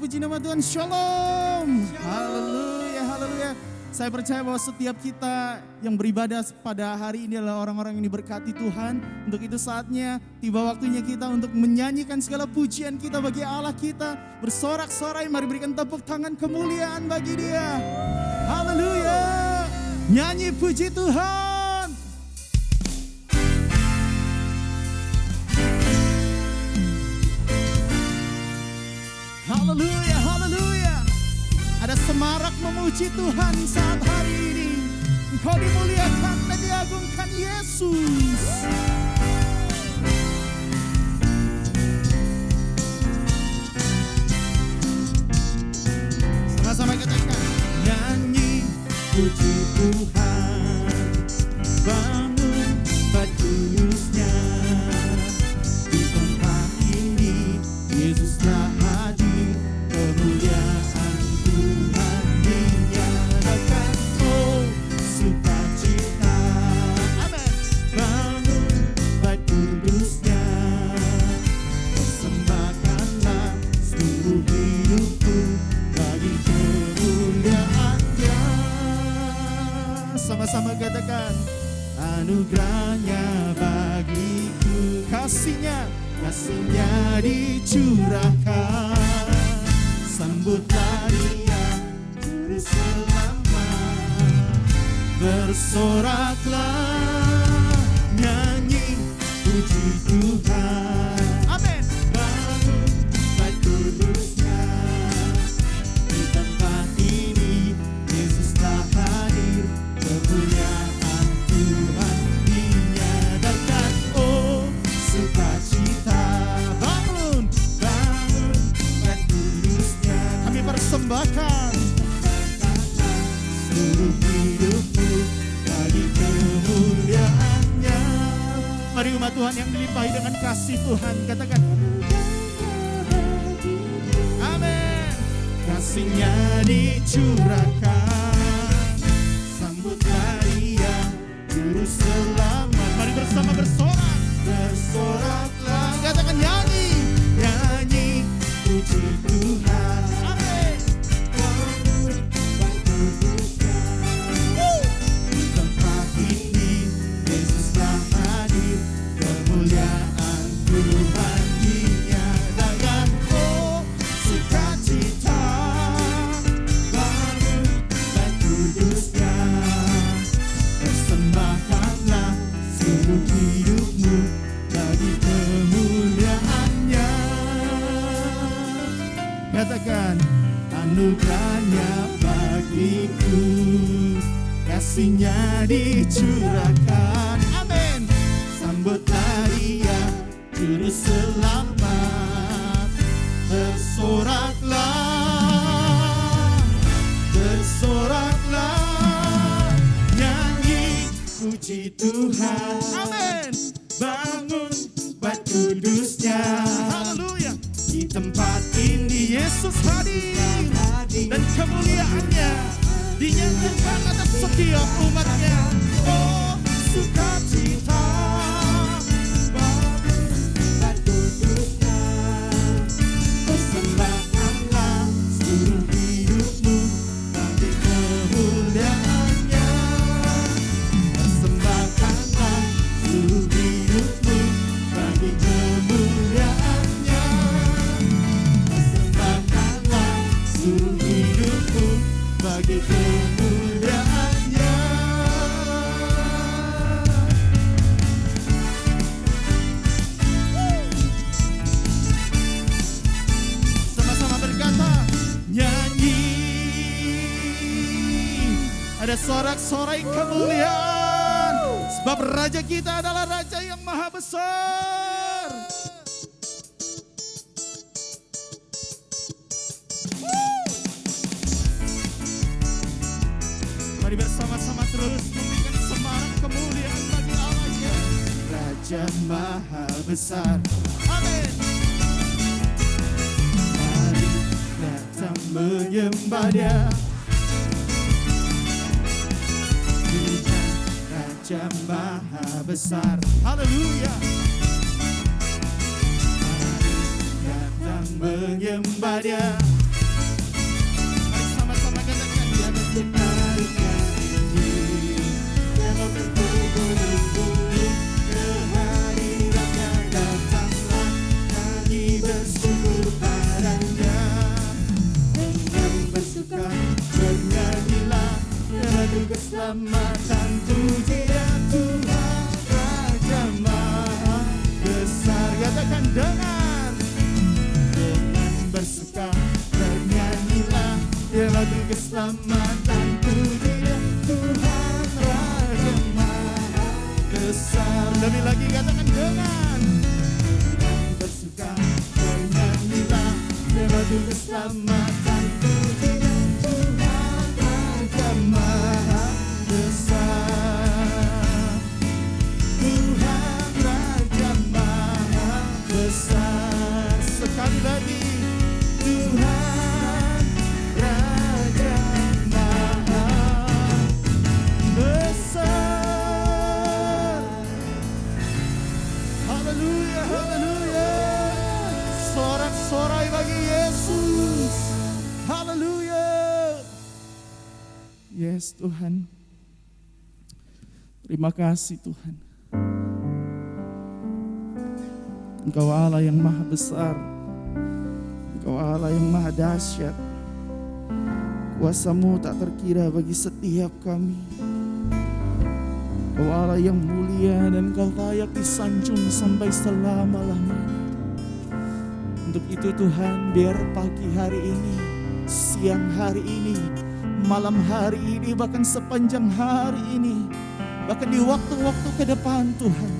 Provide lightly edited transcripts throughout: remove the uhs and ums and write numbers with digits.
puji nama Tuhan. Shalom. Haleluya, haleluya. Saya percaya bahwa setiap kita yang beribadah pada hari ini adalah orang-orang yang diberkati Tuhan. Untuk itu saatnya, tiba waktunya kita untuk menyanyikan segala pujian kita bagi Allah kita. Bersorak-sorai, mari berikan tepuk tangan kemuliaan bagi Dia. Haleluya. Nyanyi puji Tuhan. Haleluya, haleluya. Ada semarak memuji Tuhan saat hari ini. Engkau dimuliakan dan diagungkan Yesus. Sama-sama katakan. Nyanyi puji Tuhan, bangun batu-Nya. Di tempat ini Yesus telah hadir, kemuliaan Tuhan dinyatakan. Oh sukacita, amin. Bangun batu-Nya, persembahkanlah seluruh hidupku bagi kemuliaan-Nya. Sama-sama katakan. Anugerahnya bagiku, kasihnya dicurahkan. Sambutlah Dia juru selamat, bersoraklah, nyanyi puji Tuhan. Amin. Bangun batu-Nya, di tempat ini Yesus telah hadir, kemuliaan Tuhan dinyatakan. Oh sukacita, bangun batu-Nya, kami persembahkan seluruh hidupku bagi kemuliaan-Nya. Mari umat Tuhan yang dilimpahi dengan kasih Tuhan katakan amin. Kasih-Nya dicurahkan, sambutlah Dia juru selamat. Mari bersama bersorak, bersoraklah, katakan nyanyi, nyanyi puji Tuhan. Amin. Bangun batu-Nya, di tempat ini Yesus telah hadir, kemuliaan Tuhan dinyatakan. Oh sukacita, bangun batu-Nya, persembahkanlah seluruh hidupmu bagi kemuliaan-Nya. Katakan, anugerahnya bagiku, kasih-Nya dicurahkan. Amin. Sambutlah Dia juru selamat, bersoraklah, bersoraklah, nyanyi puji Tuhan. Amin. Bangun batu-Nya, haleluya. Di tempat ini Yesus hadir, dan kemuliaan-Nya dinyatakan atas setiap umat-Nya. Oh sukacita, bangun batu-Nya, persembahkanlah seluruh hidupmu bagi kemuliaan-Nya. Persembahkanlah seluruh hidupmu bagi kemuliaan-Nya. Persembahkanlah seluruh hidupmu bagi kemuliaan-Nya. Sama-sama berkata, nyanyi. Ada sorak-sorai kemuliaan, sebab Raja kita adalah Raja yang maha besar. Mari bersama-sama terus memberikan semarak kemuliaan bagi Allah-Nya. Raja maha besar. Amin. Mari datang menyembah Dia. Raja maha besar. Haleluya. Mari datang menyembah Dia. keselamatan. Puji Dia Tuhan Raja Maha Besar. Katakan dengan bersuka bernyanyilah, Dia bagi keselamatan. Puji Dia Tuhan Raja Maha Besar. Lebih lagi katakan dengan bersuka bernyanyilah, Dia bagi keselamatan. Puji Dia Tuhan Raja Maha Besar. Tuhan Raja Maha Besar. Sekali lagi, Tuhan Raja Maha Besar. Haleluya, haleluya. Sorak-sorai bagi Yesus. Haleluya. Yes Tuhan. Terima kasih Tuhan. Engkau Allah yang maha besar. Engkau Allah yang maha dahsyat. Kuasa-Mu tak terkira bagi setiap kami. Engkau Allah yang mulia dan Engkau layak disanjung sampai selama-lamanya. Untuk itu Tuhan, biar pagi hari ini, siang hari ini, malam hari ini, bahkan sepanjang hari ini, bahkan di waktu-waktu ke depan Tuhan,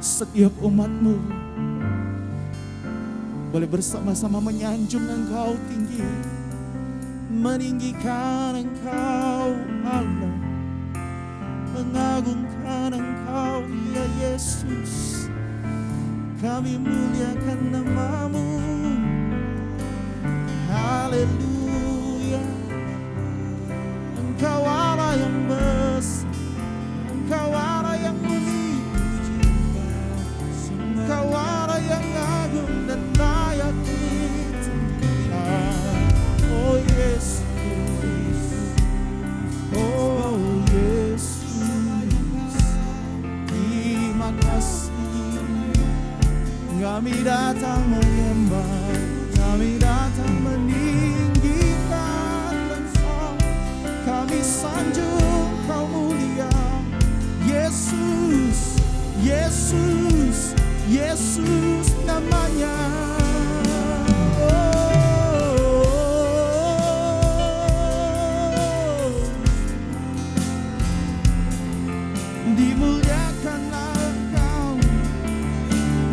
setiap umat-Mu boleh bersama-sama menyanjung Engkau tinggi, meninggikan Engkau Allah, mengagungkan Engkau ya Yesus. Kami muliakan nama-Mu. Haleluya. Engkau Allah yang besar, Engkau Allah yang mulia, Engkau Allah yang agung dan layak ditinggikan. Oh Yesus, oh Yesus, terima kasih. Kami datang menyembah, kami datang meninggikan Engkau, kami sanjung Kau mulia. Yesus, Yesus, Yesus namanya. Dimuliakanlah Engkau,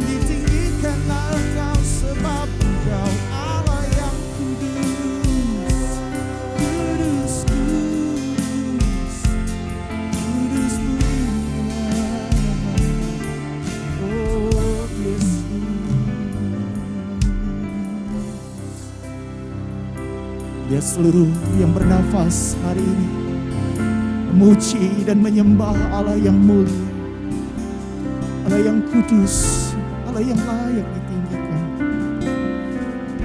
ditinggikanlah Engkau, sebab Engkau Allah yang kudus, kudus, kudus, kudus mulia. Oh Yesus. Biar seluruh yang bernafas hari ini memuji dan menyembah Allah yang mulia, Allah yang kudus, Allah yang layak ditinggikan.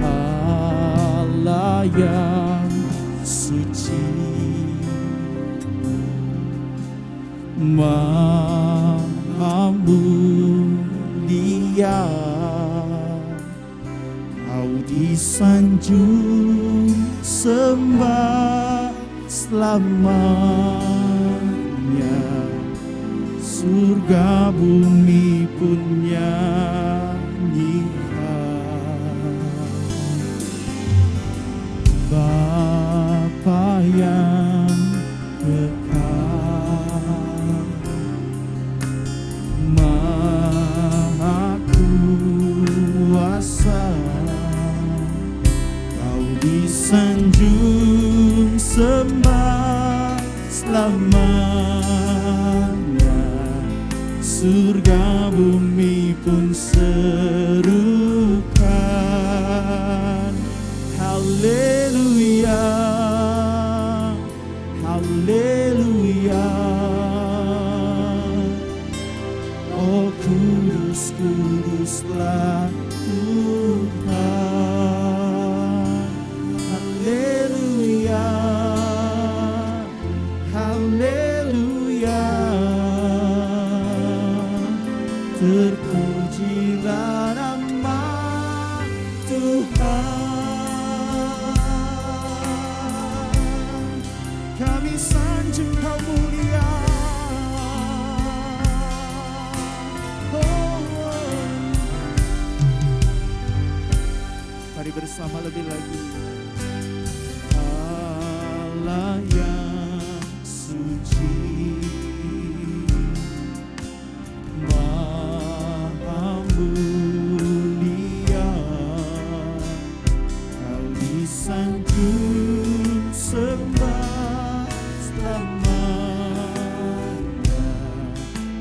Allah yang suci, Maha mulia, Kau disanjung sembah selamanya, surga bumi pun nyanyikan. Bapa yang kekal, Maha kuasa, Kau disanjung sembah selamanya, surga bumi pun serukan. Haleluya, haleluya. Oh kudus, kuduslah Tuhan. Haleluya, haleluya. Terpujilah nama Tuhan. Kami sanjung Kau Mari bersama lebih lagi. Allah yang suci, Maha mulia, Kau disanjung sembah selamanya,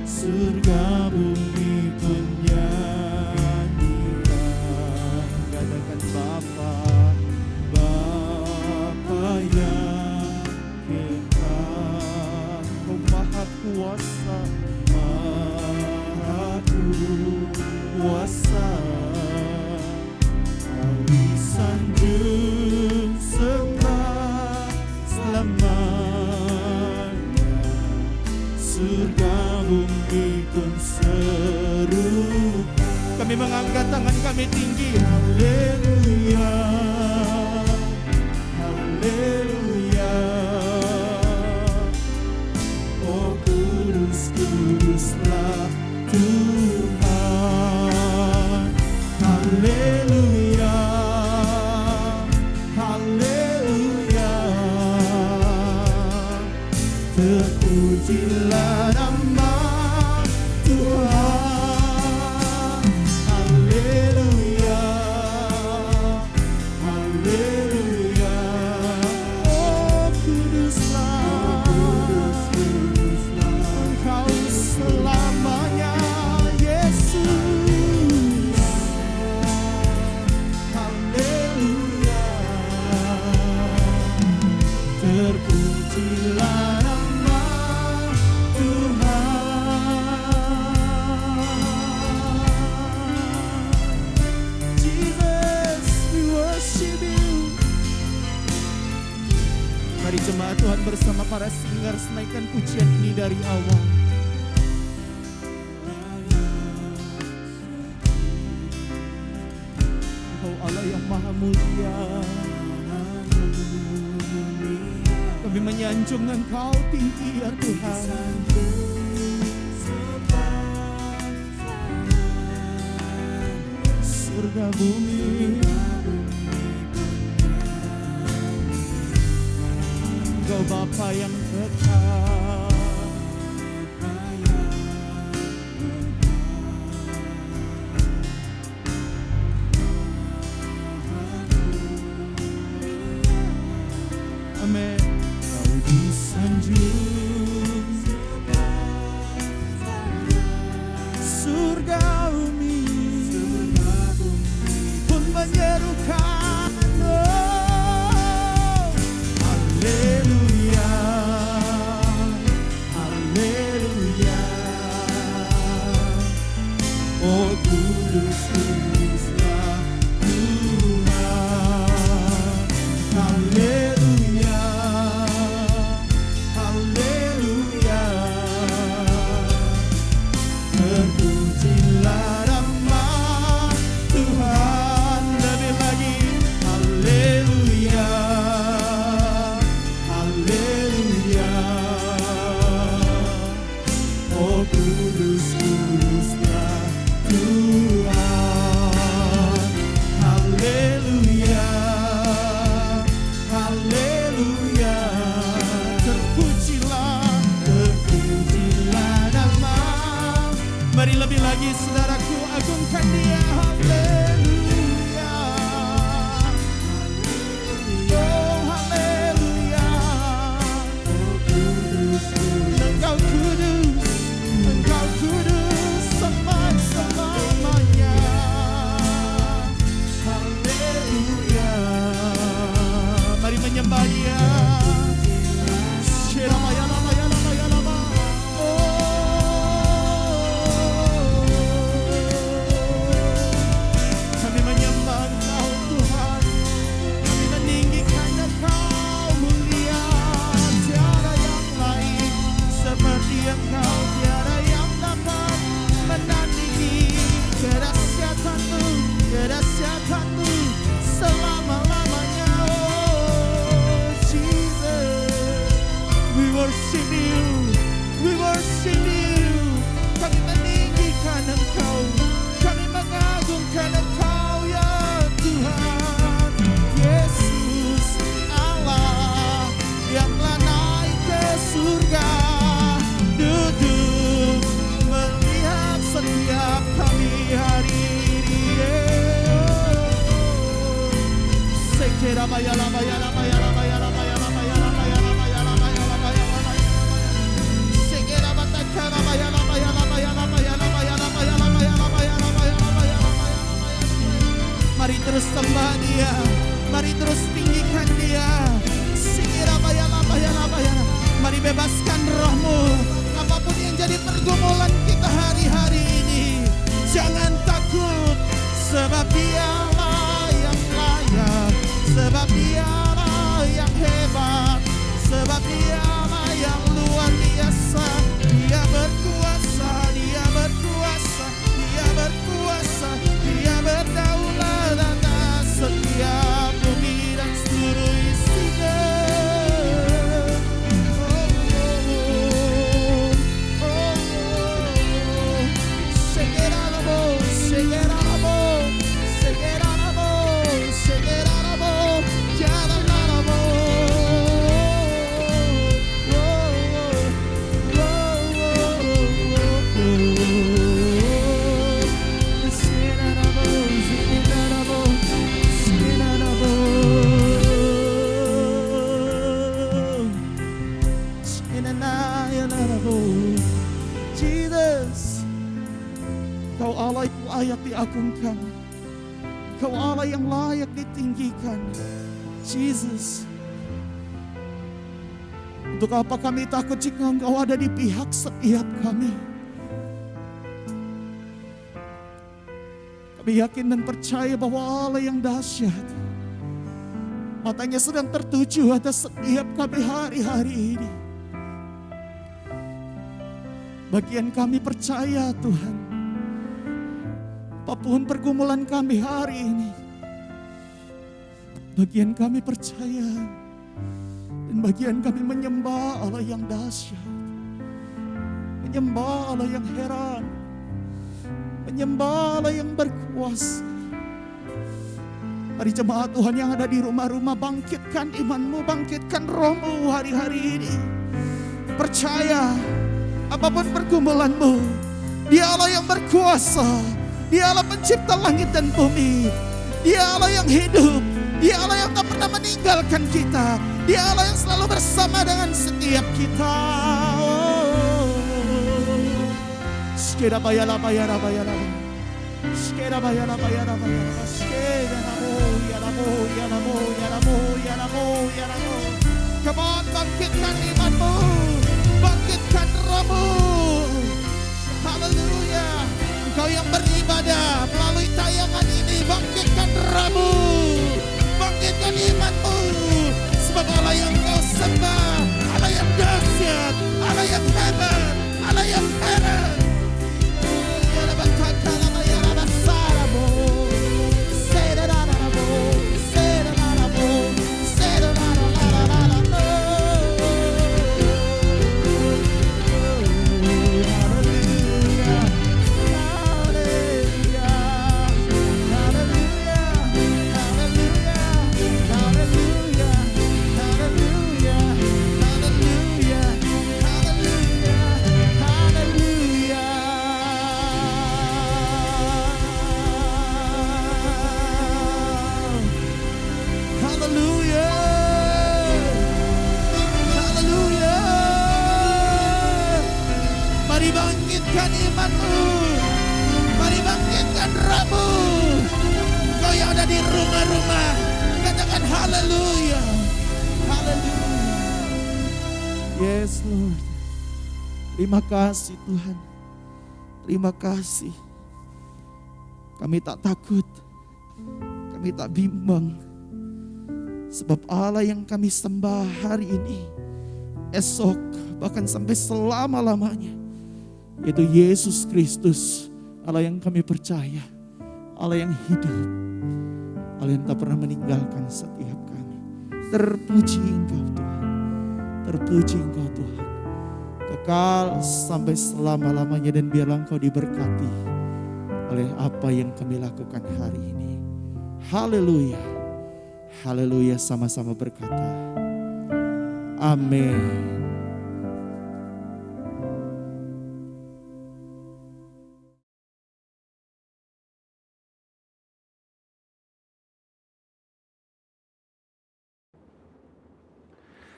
surga bumi pun nyanyikan. Katakan Bapa, Bapa yang kekal, Kau maha kuasa, maha kuasa, Kau disanjung sembah selamanya, surga bumi pun serupa. Kami mengangkat tangan kami tinggi. Haleluya, haleluya. Oh kudus, kuduslah Tuhan. Haleluya, haleluya. Terpujilah nama Tuhan. Haleluya, haleluya. Oh kuduslah, Engkau selamanya Yesus. Haleluya. Terpujilah nama Tuhan. Jesus, we worship you. Mari jemaat Tuhan bersama para singers naikkan pujian ini dari awal. Engkau Allah yang maha mulia, kami menyanjung Engkau tinggi ya Tuhan. Surga bumi, Engkau Bapa yang kekal. Amin. Kau disanjung surga bumi pun menyerukan. Oh, haleluya, haleluya. Oh kudus, kuduslah Tuhan. Haleluya, haleluya. Terpujilah nama Tuhan. Lebih lagi. Haleluya, haleluya. Oh kudus, kuduslah Tuhan. Haleluya, haleluya. Terpujilah, terpujilah nama. Mari lebih lagi saudaraku, agungkan Dia. Haleluya, oh haleluya. Engkau kudus, Engkau kudus selama-lamanya. Haleluya. Mari menyembah Dia. Shiramayalamayalamayalama. Kami menyembah Engkau Tuhan. Kami meninggikan Engkau mulia. Tiada yang lain seperti Engkau, tiada yang dapat menandingi kedahsyatan-Mu, kedahsyatan-Mu selama-lamanya. Oh Jesus, we worship You, we worship You. Kami meninggikan Engkau, kami mengagungkan Engkau ya Tuhan. Mari terus sembah Dia, mari terus tinggikan Dia. Mari bebaskan rohmu. Apapun yang jadi pergumulan kita hari-hari ini, jangan takut, sebab Dialah yang layak, sebab Dialah yang hebat, sebab Dialah yang luar biasa. Dia berkuasa, Dia berkuasa, Dia berkuasa, Dia berdaulat atas setiap bumi dan seluruh isinya. Jesus, Kau Allah yang layak diagungkan, Kau Allah yang layak ditinggikan. Jesus, untuk apa kami takut jika Engkau ada di pihak setiap kami? Kami yakin dan percaya bahwa Allah yang dahsyat, matanya sedang tertuju atas setiap kami hari-hari ini. Bagian kami percaya Tuhan, apapun pergumulan kami hari ini, bagian kami percaya dan bagian kami menyembah Allah yang dahsyat, menyembah Allah yang heran, menyembah Allah yang berkuasa. Mari jemaat Tuhan yang ada di rumah-rumah, bangkitkan imanmu, bangkitkan rohmu hari-hari ini. Percaya, apapun pergumulanmu, Dia Allah yang berkuasa, Dia Allah pencipta langit dan bumi, Dia Allah yang hidup, Dia Allah yang tak pernah meninggalkan kita, Dia Allah yang selalu bersama dengan setiap kita. Skera bayala bayara bayara, skera bayala bayara bayara, skera namo ya namo ya namo ya namo ya namo ya namo. Come on, bangkitkan imanmu, bangkitkan rohmu. Haleluya. Engkau yang beribadah melalui tayangan ini, bangkitkan rohmu, bangkitkan imanmu. Sebab Allah yang kau sembah, Allah yang dahsyat, Allah yang hebat, Allah yang heran. Mari bangkitkan imanmu, mari bangkitkan rohmu. Kau yang ada di rumah-rumah, katakan haleluya, haleluya. Yes Lord, terima kasih Tuhan, terima kasih. Kami tak takut, kami tak bimbang, sebab Allah yang kami sembah hari ini, esok, bahkan sampai selama-lamanya, yaitu Yesus Kristus, Allah yang kami percaya, Allah yang hidup, Allah yang tak pernah meninggalkan setiap kami. Terpuji Engkau Tuhan, terpuji Engkau Tuhan, kekal sampai selama-lamanya, dan biarlah Engkau diberkati oleh apa yang kami lakukan hari ini. Haleluya, haleluya, sama-sama berkata, amin.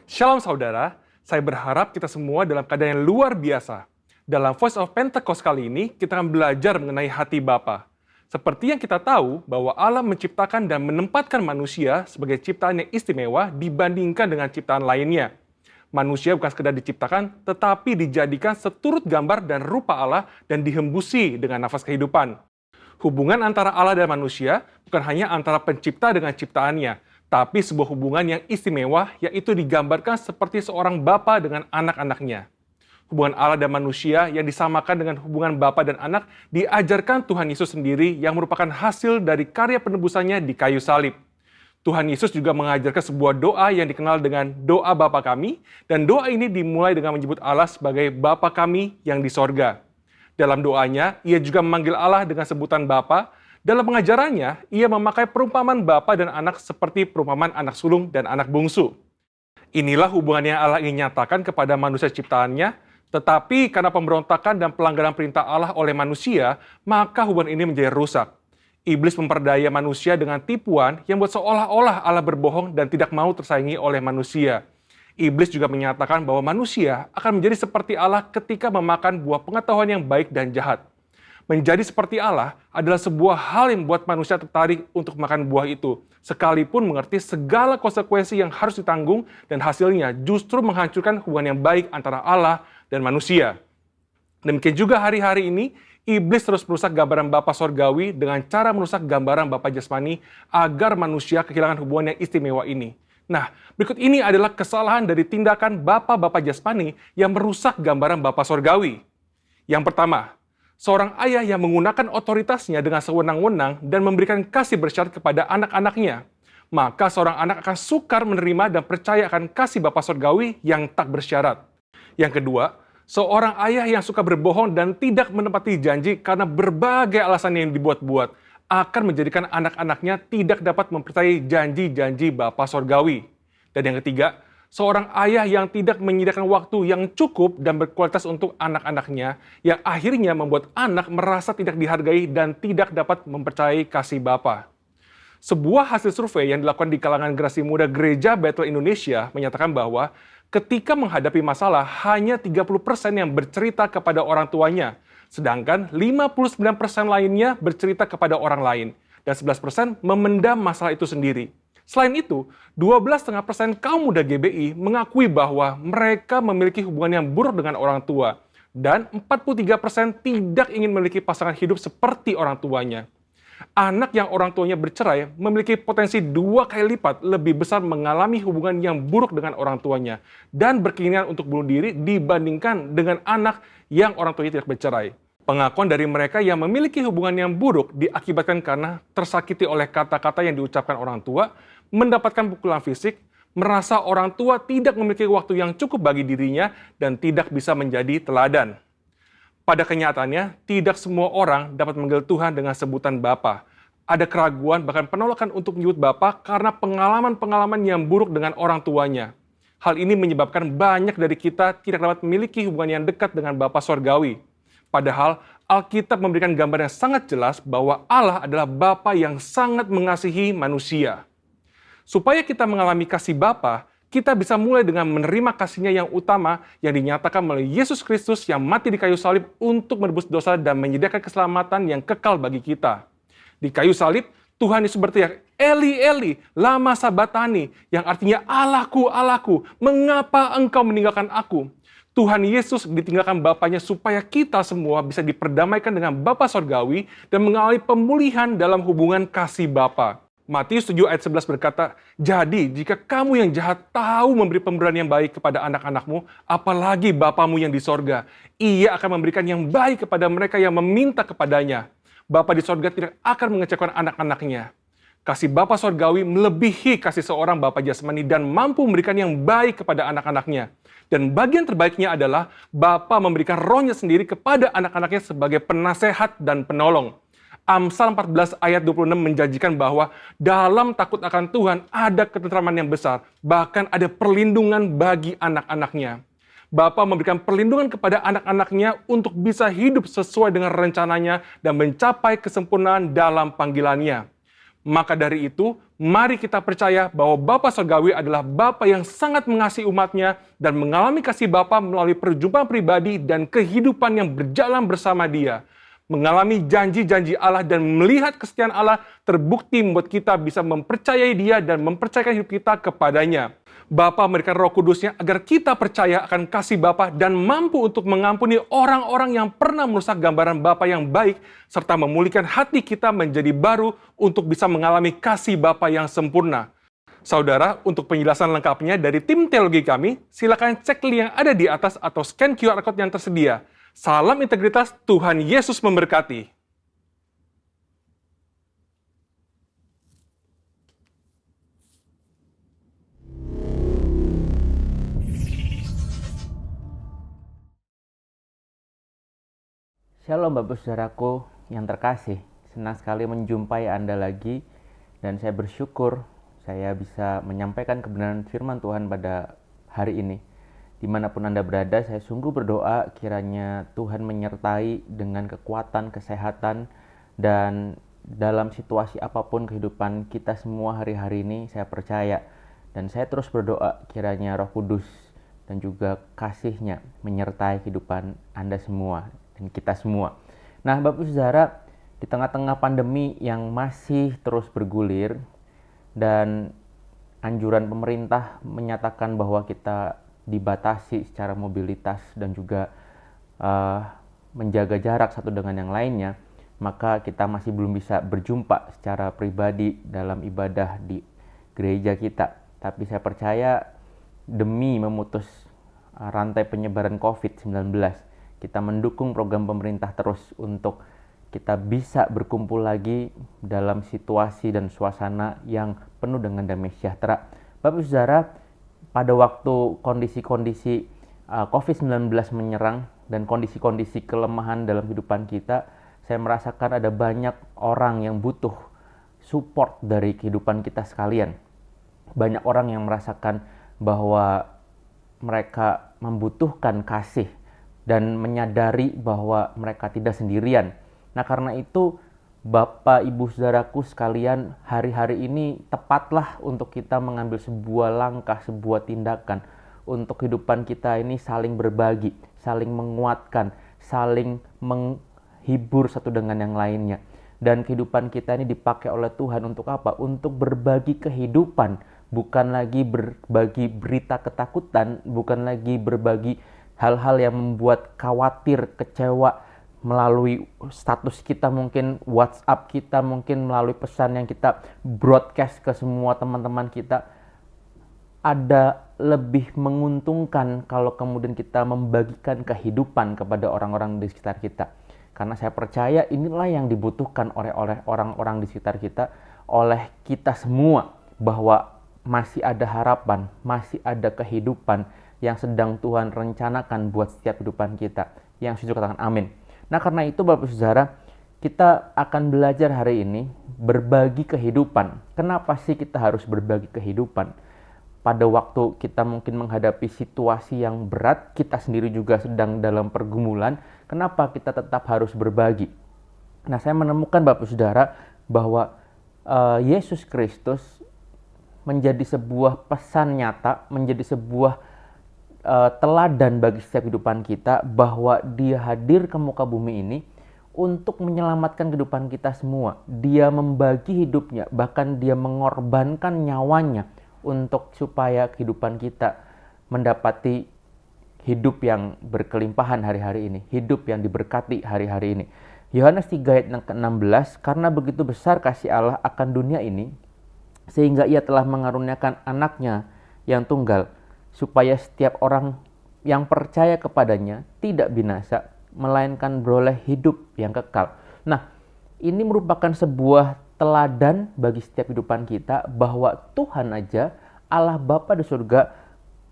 Shalom saudara, saya berharap kita semua dalam keadaan yang luar biasa. Dalam Voice of Pentecost kali ini, kita akan belajar mengenai hati Bapa. Seperti yang kita tahu bahwa Allah menciptakan dan menempatkan manusia sebagai ciptaan yang istimewa dibandingkan dengan ciptaan lainnya. Manusia bukan sekedar diciptakan, tetapi dijadikan seturut gambar dan rupa Allah dan dihembusi dengan nafas kehidupan. Hubungan antara Allah dan manusia bukan hanya antara pencipta dengan ciptaannya, tapi sebuah hubungan yang istimewa, yaitu digambarkan seperti seorang bapa dengan anak-anaknya. Hubungan Allah dan manusia yang disamakan dengan hubungan bapa dan anak diajarkan Tuhan Yesus sendiri yang merupakan hasil dari karya penebusannya di kayu salib. Tuhan Yesus juga mengajarkan sebuah doa yang dikenal dengan doa Bapa kami, dan doa ini dimulai dengan menyebut Allah sebagai Bapa kami yang di sorga. Dalam doanya, ia juga memanggil Allah dengan sebutan Bapa. Dalam pengajarannya, ia memakai perumpamaan bapa dan anak seperti perumpamaan anak sulung dan anak bungsu. Inilah hubungan yang Allah ingin nyatakan kepada manusia ciptaannya, tetapi karena pemberontakan dan pelanggaran perintah Allah oleh manusia, maka hubungan ini menjadi rusak. Iblis memperdaya manusia dengan tipuan yang buat seolah-olah Allah berbohong dan tidak mau tersaingi oleh manusia. Iblis juga menyatakan bahwa manusia akan menjadi seperti Allah ketika memakan buah pengetahuan yang baik dan jahat. Menjadi seperti Allah adalah sebuah hal yang membuat manusia tertarik untuk makan buah itu, sekalipun mengerti segala konsekuensi yang harus ditanggung dan hasilnya justru menghancurkan hubungan yang baik antara Allah dan manusia. Demikian juga hari-hari ini, iblis terus merusak gambaran Bapa Sorgawi dengan cara merusak gambaran Bapa Jasmani agar manusia kehilangan hubungan yang istimewa ini. Nah, berikut ini adalah kesalahan dari tindakan Bapa Jasmani yang merusak gambaran Bapa Sorgawi. Yang pertama, seorang ayah yang menggunakan otoritasnya dengan sewenang-wenang dan memberikan kasih bersyarat kepada anak-anaknya. Maka seorang anak akan sukar menerima dan percaya akan kasih Bapa Sorgawi yang tak bersyarat. Yang kedua, seorang ayah yang suka berbohong dan tidak menepati janji karena berbagai alasan yang dibuat-buat akan menjadikan anak-anaknya tidak dapat mempercayai janji-janji Bapa Sorgawi. Dan yang ketiga, seorang ayah yang tidak menyediakan waktu yang cukup dan berkualitas untuk anak-anaknya, yang akhirnya membuat anak merasa tidak dihargai dan tidak dapat mempercayai kasih Bapa. Sebuah hasil survei yang dilakukan di kalangan generasi muda Gereja Bethel Indonesia menyatakan bahwa ketika menghadapi masalah, hanya 30% yang bercerita kepada orang tuanya, sedangkan 59% lainnya bercerita kepada orang lain, dan 11% memendam masalah itu sendiri. Selain itu, 12,5% kaum muda GBI mengakui bahwa mereka memiliki hubungan yang buruk dengan orang tua, dan 43% tidak ingin memiliki pasangan hidup seperti orang tuanya. Anak yang orang tuanya bercerai memiliki potensi 2 kali lipat lebih besar mengalami hubungan yang buruk dengan orang tuanya dan berkeinginan untuk bunuh diri dibandingkan dengan anak yang orang tuanya tidak bercerai. Pengakuan dari mereka yang memiliki hubungan yang buruk diakibatkan karena tersakiti oleh kata-kata yang diucapkan orang tua, mendapatkan pukulan fisik, merasa orang tua tidak memiliki waktu yang cukup bagi dirinya, dan tidak bisa menjadi teladan. Pada kenyataannya, tidak semua orang dapat memanggil Tuhan dengan sebutan Bapa. Ada keraguan, bahkan penolakan untuk menyebut Bapa karena pengalaman-pengalaman yang buruk dengan orang tuanya. Hal ini menyebabkan banyak dari kita tidak dapat memiliki hubungan yang dekat dengan Bapa Sorgawi. Padahal Alkitab memberikan gambar yang sangat jelas bahwa Allah adalah Bapa yang sangat mengasihi manusia. Supaya kita mengalami kasih Bapa, kita bisa mulai dengan menerima kasih-Nya yang utama yang dinyatakan melalui Yesus Kristus yang mati di kayu salib untuk menebus dosa dan menyediakan keselamatan yang kekal bagi kita. Di kayu salib, Tuhan Yesus berteriak, Eli, Eli, lama sabatani, yang artinya Allahku, Allahku, mengapa engkau meninggalkan aku? Tuhan Yesus ditinggalkan Bapanya supaya kita semua bisa diperdamaikan dengan Bapa Sorgawi dan mengalami pemulihan dalam hubungan kasih Bapa. Matius 7 ayat 11 berkata, jadi jika kamu yang jahat tahu memberi pemberian yang baik kepada anak-anakmu, apalagi Bapamu yang di sorga, ia akan memberikan yang baik kepada mereka yang meminta kepadanya. Bapa di sorga tidak akan mengecewakan anak-anaknya. Kasih Bapa Sorgawi melebihi kasih seorang Bapa jasmani dan mampu memberikan yang baik kepada anak-anaknya. Dan bagian terbaiknya adalah Bapa memberikan Roh-Nya sendiri kepada anak-anaknya sebagai penasehat dan penolong. Amsal 14 ayat 26 menjanjikan bahwa dalam takut akan Tuhan ada ketentraman yang besar, bahkan ada perlindungan bagi anak-anaknya. Bapa memberikan perlindungan kepada anak-anaknya untuk bisa hidup sesuai dengan rencananya dan mencapai kesempurnaan dalam panggilannya. Maka dari itu, mari kita percaya bahwa Bapa Surgawi adalah Bapa yang sangat mengasihi umatnya dan mengalami kasih Bapa melalui perjumpaan pribadi dan kehidupan yang berjalan bersama Dia. Mengalami janji-janji Allah dan melihat kesetiaan Allah terbukti membuat kita bisa mempercayai Dia dan mempercayakan hidup kita kepadanya. Bapa memberikan Roh Kudus-Nya agar kita percaya akan kasih Bapa dan mampu untuk mengampuni orang-orang yang pernah merusak gambaran Bapa yang baik serta memulihkan hati kita menjadi baru untuk bisa mengalami kasih Bapa yang sempurna. Saudara, untuk penjelasan lengkapnya dari tim teologi kami, silakan cek link yang ada di atas atau scan QR Code yang tersedia. Salam integritas, Tuhan Yesus memberkati. Shalom Bapak Saudaraku yang terkasih, senang sekali menjumpai Anda lagi dan saya bersyukur saya bisa menyampaikan kebenaran firman Tuhan pada hari ini. Dimanapun Anda berada, saya sungguh berdoa kiranya Tuhan menyertai dengan kekuatan, kesehatan, dan dalam situasi apapun kehidupan kita semua hari-hari ini saya percaya. Dan saya terus berdoa kiranya Roh Kudus dan juga kasih-Nya menyertai kehidupan Anda semua dan kita semua. Nah, Bapak Saudara, di tengah-tengah pandemi yang masih terus bergulir dan anjuran pemerintah menyatakan bahwa kita dibatasi secara mobilitas dan juga menjaga jarak satu dengan yang lainnya, maka kita masih belum bisa berjumpa secara pribadi dalam ibadah di gereja kita. Tapi saya percaya demi memutus rantai penyebaran COVID-19, kita mendukung program pemerintah terus untuk kita bisa berkumpul lagi dalam situasi dan suasana yang penuh dengan damai sejahtera. Bapak Saudara, pada waktu kondisi-kondisi COVID-19 menyerang dan kondisi-kondisi kelemahan dalam kehidupan kita, saya merasakan ada banyak orang yang butuh support dari kehidupan kita sekalian. Banyak orang yang merasakan bahwa mereka membutuhkan kasih dan menyadari bahwa mereka tidak sendirian. Nah, karena itu Bapak, Ibu, Saudaraku sekalian, hari-hari ini tepatlah untuk kita mengambil sebuah langkah, sebuah tindakan untuk kehidupan kita ini saling berbagi, saling menguatkan, saling menghibur satu dengan yang lainnya. Dan kehidupan kita ini dipakai oleh Tuhan untuk apa? Untuk berbagi kehidupan, bukan lagi berbagi berita ketakutan, bukan lagi berbagi hal-hal yang membuat khawatir, kecewa melalui status kita, mungkin WhatsApp kita, mungkin melalui pesan yang kita broadcast ke semua teman-teman kita. Ada lebih menguntungkan kalau kemudian kita membagikan kehidupan kepada orang-orang di sekitar kita. Karena saya percaya inilah yang dibutuhkan oleh orang-orang di sekitar kita, oleh kita semua, bahwa masih ada harapan, masih ada kehidupan yang sedang Tuhan rencanakan buat setiap kehidupan kita. Yang setuju katakan amin. Nah, karena itu Bapak Saudara, kita akan belajar hari ini berbagi kehidupan. Kenapa sih kita harus berbagi kehidupan? Pada waktu kita mungkin menghadapi situasi yang berat, kita sendiri juga sedang dalam pergumulan, kenapa kita tetap harus berbagi? Nah, saya menemukan Bapak Saudara bahwa Yesus Kristus menjadi sebuah pesan nyata, menjadi sebuah teladan bagi setiap kehidupan kita, bahwa Dia hadir ke muka bumi ini untuk menyelamatkan kehidupan kita semua. Dia membagi hidupnya, bahkan Dia mengorbankan nyawanya untuk supaya kehidupan kita mendapati hidup yang berkelimpahan hari-hari ini, hidup yang diberkati hari-hari ini. Yohanes 3 ayat yang ke-16, karena begitu besar kasih Allah akan dunia ini, sehingga Ia telah mengaruniakan anaknya yang tunggal, supaya setiap orang yang percaya kepadanya tidak binasa, melainkan beroleh hidup yang kekal. Nah, ini merupakan sebuah teladan bagi setiap kehidupan kita, bahwa Tuhan aja, Allah Bapa di surga,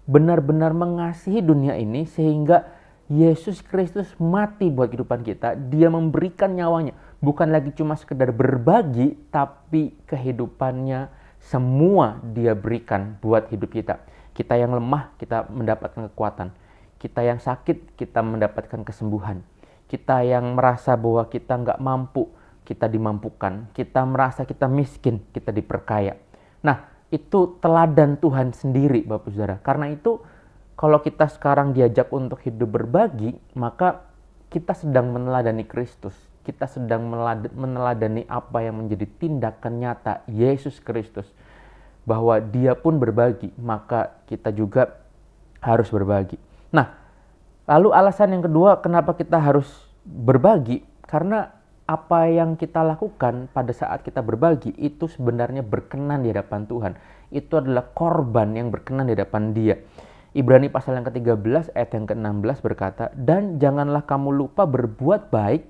benar-benar mengasihi dunia ini sehingga Yesus Kristus mati buat kehidupan kita. Dia memberikan nyawanya, bukan lagi cuma sekedar berbagi, tapi kehidupannya semua Dia berikan buat hidup kita. Kita yang lemah, kita mendapatkan kekuatan. Kita yang sakit, kita mendapatkan kesembuhan. Kita yang merasa bahwa kita nggak mampu, kita dimampukan, kita merasa kita miskin, kita diperkaya. Nah, itu teladan Tuhan sendiri, Bapak Saudara. Karena itu, kalau kita sekarang diajak untuk hidup berbagi, maka kita sedang meneladani Kristus. Kita sedang meneladani apa yang menjadi tindakan nyata Yesus Kristus. Bahwa dia pun berbagi, maka kita juga harus berbagi. Nah, lalu alasan yang kedua kenapa kita harus berbagi, karena apa yang kita lakukan pada saat kita berbagi itu sebenarnya berkenan di hadapan Tuhan. Itu adalah korban yang berkenan di hadapan Dia. Ibrani pasal yang ke-13 ayat yang ke-16 berkata, "Dan janganlah kamu lupa berbuat baik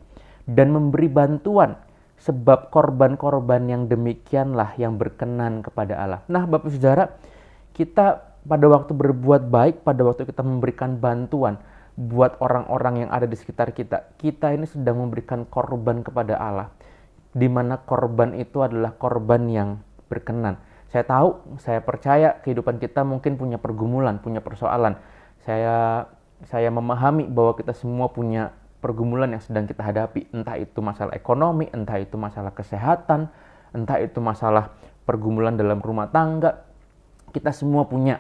dan memberi bantuan, sebab korban-korban yang demikianlah yang berkenan kepada Allah." Nah, Bapak Saudara, kita pada waktu berbuat baik, pada waktu kita memberikan bantuan buat orang-orang yang ada di sekitar kita, kita ini sedang memberikan korban kepada Allah, di mana korban itu adalah korban yang berkenan. Saya tahu, saya percaya kehidupan kita mungkin punya pergumulan, punya persoalan. Saya memahami bahwa kita semua punya pergumulan yang sedang kita hadapi, entah itu masalah ekonomi, entah itu masalah kesehatan, entah itu masalah pergumulan dalam rumah tangga. Kita semua punya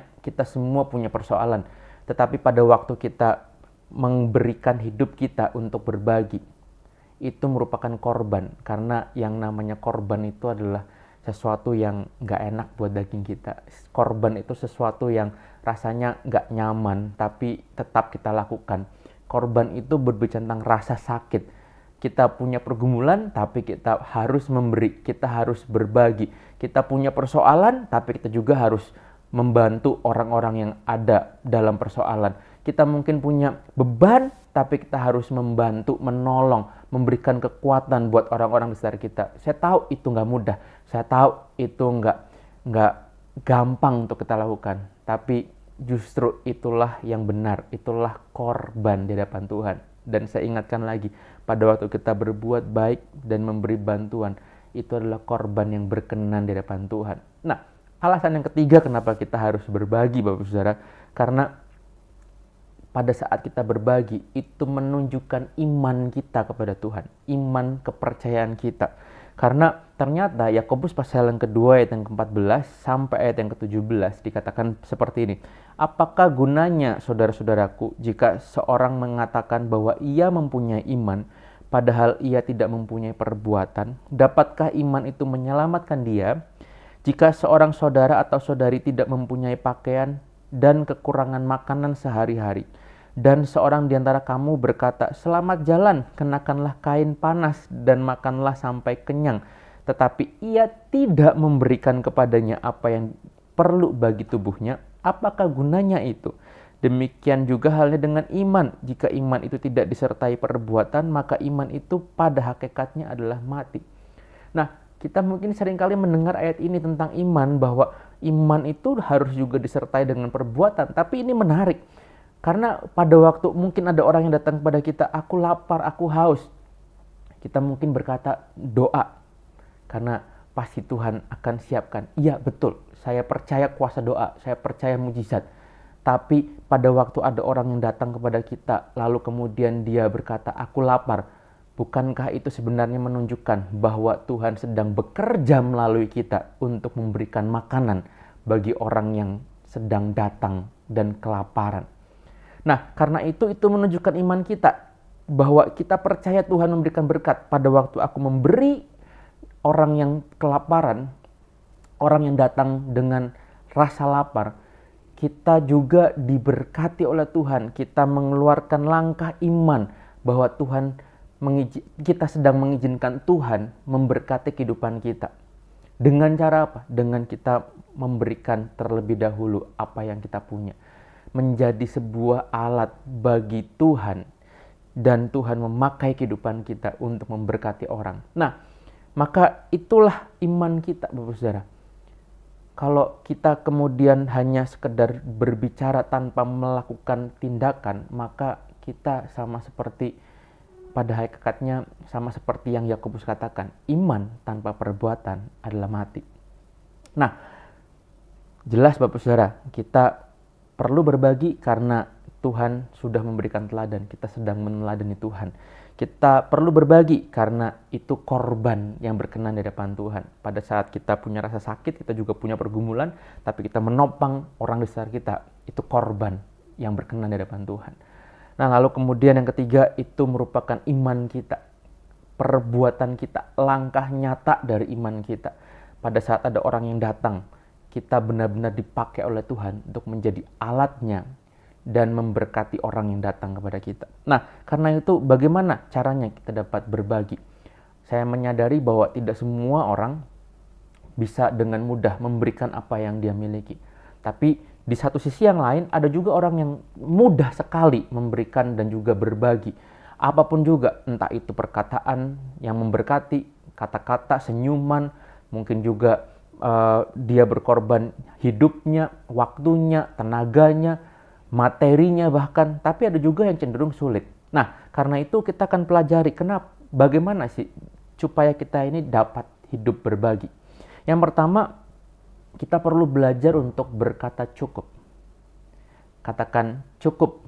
persoalan. Tetapi pada waktu kita memberikan hidup kita untuk berbagi, itu merupakan korban. Karena yang namanya korban itu adalah sesuatu yang gak enak buat daging kita. Korban itu sesuatu yang rasanya gak nyaman, tapi tetap kita lakukan. Korban itu berbicara tentang rasa sakit. Kita punya pergumulan, tapi kita harus memberi, kita harus berbagi. Kita punya persoalan, tapi kita juga harus membantu orang-orang yang ada dalam persoalan. Kita mungkin punya beban, tapi kita harus membantu, menolong, memberikan kekuatan buat orang-orang di sekitar kita. Saya tahu itu nggak mudah, saya tahu itu nggak gampang untuk kita lakukan. Tapi justru itulah yang benar, itulah korban di hadapan Tuhan. Dan saya ingatkan lagi, pada waktu kita berbuat baik dan memberi bantuan, itu adalah korban yang berkenan di hadapan Tuhan. Nah, alasan yang ketiga kenapa kita harus berbagi, Bapak Saudara, karena pada saat kita berbagi, itu menunjukkan iman kita kepada Tuhan. Iman kepercayaan kita. Karena ternyata Yakobus pasal yang kedua ayat yang ke-14 sampai ayat yang ke-17 dikatakan seperti ini. Apakah gunanya, saudara-saudaraku, jika seorang mengatakan bahwa ia mempunyai iman, padahal ia tidak mempunyai perbuatan? Dapatkah iman itu menyelamatkan dia? Jika seorang saudara atau saudari tidak mempunyai pakaian dan kekurangan makanan sehari-hari, dan seorang di antara kamu berkata, "Selamat jalan, kenakanlah kain panas dan makanlah sampai kenyang," tetapi ia tidak memberikan kepadanya apa yang perlu bagi tubuhnya, apakah gunanya itu? Demikian juga halnya dengan iman. Jika iman itu tidak disertai perbuatan, maka iman itu pada hakikatnya adalah mati. Nah, kita mungkin seringkali mendengar ayat ini tentang iman, bahwa iman itu harus juga disertai dengan perbuatan. Tapi ini menarik, karena pada waktu mungkin ada orang yang datang kepada kita, "Aku lapar, aku haus." Kita mungkin berkata, "Doa, karena pasti Tuhan akan siapkan." Iya, betul, saya percaya kuasa doa, saya percaya mujizat. Tapi pada waktu ada orang yang datang kepada kita, lalu kemudian dia berkata, "Aku lapar," bukankah itu sebenarnya menunjukkan bahwa Tuhan sedang bekerja melalui kita untuk memberikan makanan bagi orang yang sedang datang dan kelaparan? Nah, karena itu menunjukkan iman kita, bahwa kita percaya Tuhan memberikan berkat. Pada waktu aku memberi orang yang kelaparan, orang yang datang dengan rasa lapar, kita juga diberkati oleh Tuhan. Kita mengeluarkan langkah iman bahwa kita sedang mengizinkan Tuhan memberkati kehidupan kita. Dengan cara apa? Dengan kita memberikan terlebih dahulu apa yang kita punya. Menjadi sebuah alat bagi Tuhan, dan Tuhan memakai kehidupan kita untuk memberkati orang. Nah, maka itulah iman kita, Bapak Saudara. Kalau kita kemudian hanya sekedar berbicara tanpa melakukan tindakan, maka kita sama seperti, pada hakikatnya sama seperti yang Yakobus katakan, iman tanpa perbuatan adalah mati. Nah, jelas Bapak Saudara, kita perlu berbagi karena Tuhan sudah memberikan teladan, kita sedang meneladani Tuhan. Kita perlu berbagi karena itu korban yang berkenan di hadapan Tuhan. Pada saat kita punya rasa sakit, kita juga punya pergumulan, tapi kita menopang orang di sekitar kita. Itu korban yang berkenan di hadapan Tuhan. Nah, lalu kemudian yang ketiga itu merupakan iman kita. Perbuatan kita, langkah nyata dari iman kita. Pada saat ada orang yang datang, kita benar-benar dipakai oleh Tuhan untuk menjadi alatnya dan memberkati orang yang datang kepada kita. Nah, karena itu bagaimana caranya kita dapat berbagi? Saya menyadari bahwa tidak semua orang bisa dengan mudah memberikan apa yang dia miliki. Tapi di satu sisi yang lain ada juga orang yang mudah sekali memberikan dan juga berbagi. Apapun juga, entah itu perkataan yang memberkati, kata-kata, senyuman, mungkin juga dia berkorban hidupnya, waktunya, tenaganya, materinya bahkan, tapi ada juga yang cenderung sulit. Nah, karena itu kita akan pelajari bagaimana sih supaya kita ini dapat hidup berbagi. Yang pertama, kita perlu belajar untuk berkata cukup. Katakan cukup.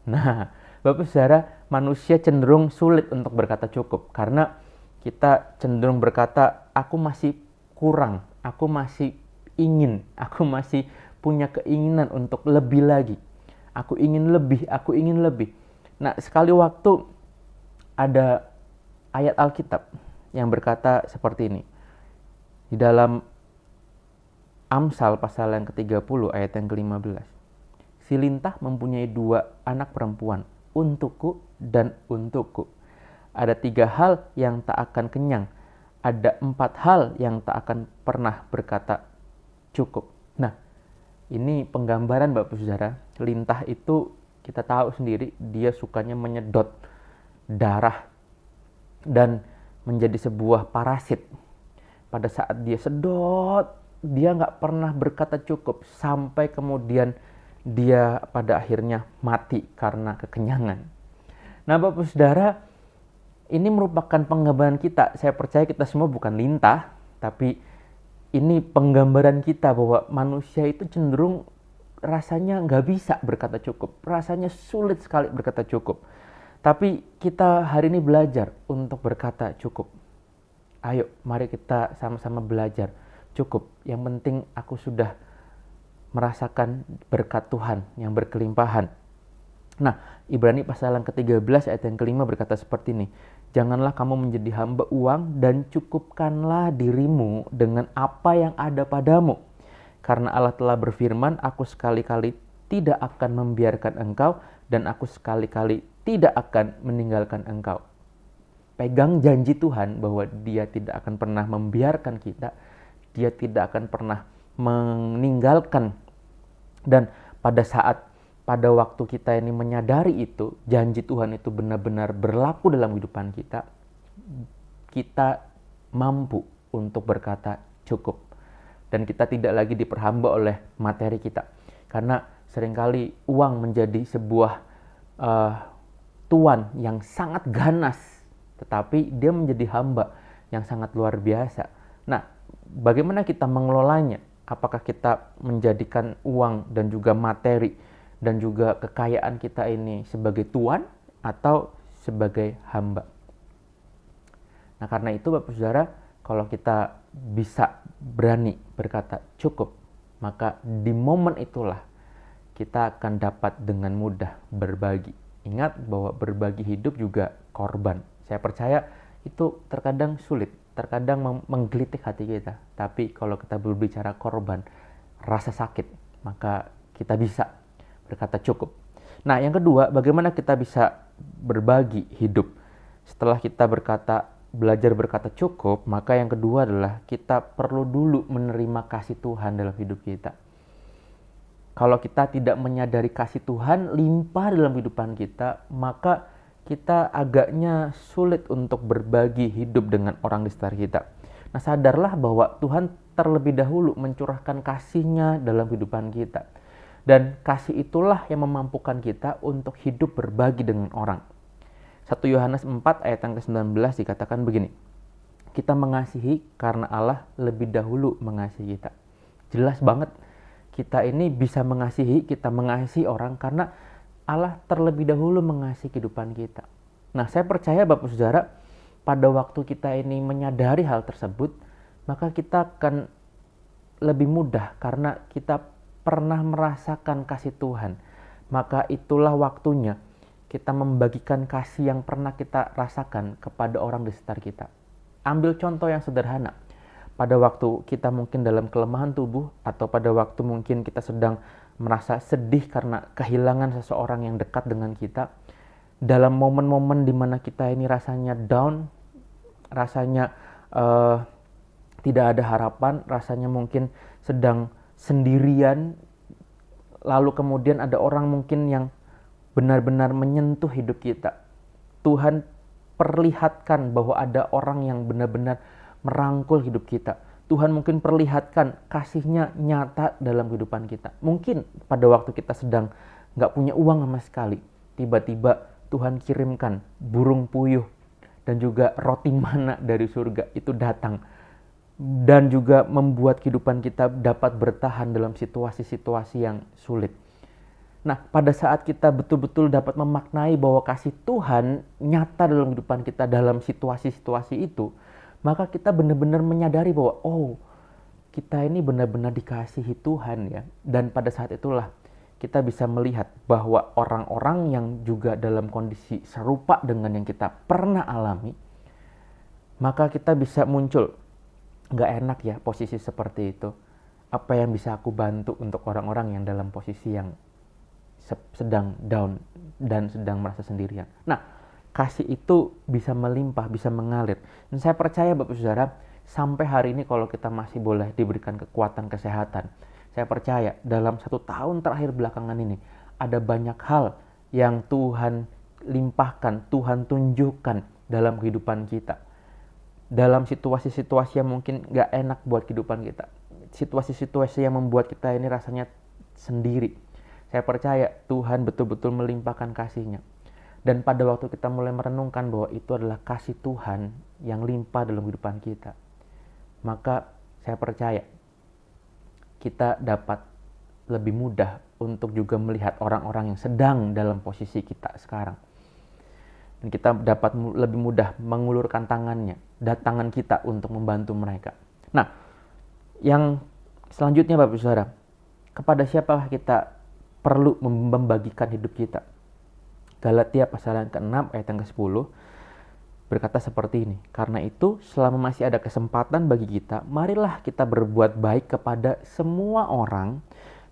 Nah, Bapak Saudara, manusia cenderung sulit untuk berkata cukup karena kita cenderung berkata, aku masih kurang, aku masih ingin, aku masih punya keinginan untuk lebih lagi. Aku ingin lebih, aku ingin lebih. Nah, sekali waktu ada ayat Alkitab yang berkata seperti ini. Di dalam Amsal pasal yang ke-30 ayat yang ke-15. Si lintah mempunyai 2 anak perempuan, untukku dan untukku. Ada 3 hal yang tak akan kenyang. Ada 4 hal yang tak akan pernah berkata cukup. Nah, ini penggambaran Bapak Saudara. Lintah itu kita tahu sendiri dia sukanya menyedot darah dan menjadi sebuah parasit. Pada saat dia sedot, dia nggak pernah berkata cukup sampai kemudian dia pada akhirnya mati karena kekenyangan. Nah, Bapak Saudara, ini merupakan penggambaran kita. Saya percaya kita semua bukan lintah, tapi ini penggambaran kita bahwa manusia itu cenderung rasanya nggak bisa berkata cukup. Rasanya sulit sekali berkata cukup. Tapi kita hari ini belajar untuk berkata cukup. Ayo, mari kita sama-sama belajar. Cukup. Yang penting aku sudah merasakan berkat Tuhan yang berkelimpahan. Nah, Ibrani pasal yang ke-13 ayat yang ke-5 berkata seperti ini. Janganlah kamu menjadi hamba uang dan cukupkanlah dirimu dengan apa yang ada padamu. Karena Allah telah berfirman, aku sekali-kali tidak akan membiarkan engkau dan aku sekali-kali tidak akan meninggalkan engkau. Pegang janji Tuhan bahwa Dia tidak akan pernah membiarkan kita, Dia tidak akan pernah meninggalkan. Dan pada waktu kita ini menyadari itu, janji Tuhan itu benar-benar berlaku dalam kehidupan kita, kita mampu untuk berkata cukup. Dan kita tidak lagi diperhamba oleh materi kita. Karena seringkali uang menjadi sebuah tuan yang sangat ganas, tetapi dia menjadi hamba yang sangat luar biasa. Nah, bagaimana kita mengelolanya? Apakah kita menjadikan uang dan juga materi dan juga kekayaan kita ini sebagai tuan atau sebagai hamba? Nah, karena itu Bapak Saudara, kalau kita bisa berani berkata cukup, maka di momen itulah kita akan dapat dengan mudah berbagi. Ingat bahwa berbagi hidup juga korban. Saya percaya itu terkadang sulit, terkadang menggelitik hati kita. Tapi kalau kita berbicara korban, rasa sakit, maka kita bisa berkata cukup. Nah, yang kedua, bagaimana kita bisa berbagi hidup? Setelah kita belajar berkata cukup, maka yang kedua adalah kita perlu dulu menerima kasih Tuhan dalam hidup kita. Kalau kita tidak menyadari kasih Tuhan limpah dalam kehidupan kita, maka kita agaknya sulit untuk berbagi hidup dengan orang di sekitar kita. Nah, sadarlah bahwa Tuhan terlebih dahulu mencurahkan kasih-Nya dalam kehidupan kita. Dan kasih itulah yang memampukan kita untuk hidup berbagi dengan orang. 1 Yohanes 4 ayat yang ke-19 dikatakan begini. Kita mengasihi karena Allah lebih dahulu mengasihi kita. Jelas banget kita ini bisa mengasihi, kita mengasihi orang karena Allah terlebih dahulu mengasihi kehidupan kita. Nah, saya percaya Bapak Saudara, pada waktu kita ini menyadari hal tersebut, maka kita akan lebih mudah karena kita pernah merasakan kasih Tuhan. Maka itulah waktunya kita membagikan kasih yang pernah kita rasakan kepada orang di sekitar kita. Ambil contoh yang sederhana. Pada waktu kita mungkin dalam kelemahan tubuh, atau pada waktu mungkin kita sedang merasa sedih karena kehilangan seseorang yang dekat dengan kita, dalam momen-momen di mana kita ini rasanya down, rasanya tidak ada harapan, rasanya mungkin sedang sendirian, lalu kemudian ada orang mungkin yang benar-benar menyentuh hidup kita. Tuhan perlihatkan bahwa ada orang yang benar-benar merangkul hidup kita. Tuhan mungkin perlihatkan kasih-Nya nyata dalam kehidupan kita. Mungkin pada waktu kita sedang nggak punya uang sama sekali, tiba-tiba Tuhan kirimkan burung puyuh dan juga roti mana dari surga itu datang, dan juga membuat kehidupan kita dapat bertahan dalam situasi-situasi yang sulit. Nah, pada saat kita betul-betul dapat memaknai bahwa kasih Tuhan nyata dalam kehidupan kita dalam situasi-situasi itu, maka kita benar-benar menyadari bahwa kita ini benar-benar dikasihi Tuhan ya. Dan pada saat itulah kita bisa melihat bahwa orang-orang yang juga dalam kondisi serupa dengan yang kita pernah alami, maka kita bisa muncul, gak enak ya posisi seperti itu. Apa yang bisa aku bantu untuk orang-orang yang dalam posisi yang sedang down dan sedang merasa sendirian. Nah, kasih itu bisa melimpah, bisa mengalir. Dan saya percaya Bapak Saudara, sampai hari ini kalau kita masih boleh diberikan kekuatan kesehatan, saya percaya dalam 1 tahun terakhir belakangan ini, ada banyak hal yang Tuhan limpahkan, Tuhan tunjukkan dalam kehidupan kita. Dalam situasi-situasi yang mungkin gak enak buat kehidupan kita. Situasi-situasi yang membuat kita ini rasanya sendiri. Saya percaya Tuhan betul-betul melimpahkan kasih-Nya. Dan pada waktu kita mulai merenungkan bahwa itu adalah kasih Tuhan yang limpah dalam kehidupan kita, maka saya percaya kita dapat lebih mudah untuk juga melihat orang-orang yang sedang dalam posisi kita sekarang. Dan kita dapat lebih mudah mengulurkan tangan kita untuk membantu mereka. Nah, yang selanjutnya Bapak Saudara, kepada siapakah kita perlu membagikan hidup kita? Galatia pasal yang ke-6 ayat yang ke-10 berkata seperti ini. Karena itu, selama masih ada kesempatan bagi kita, marilah kita berbuat baik kepada semua orang,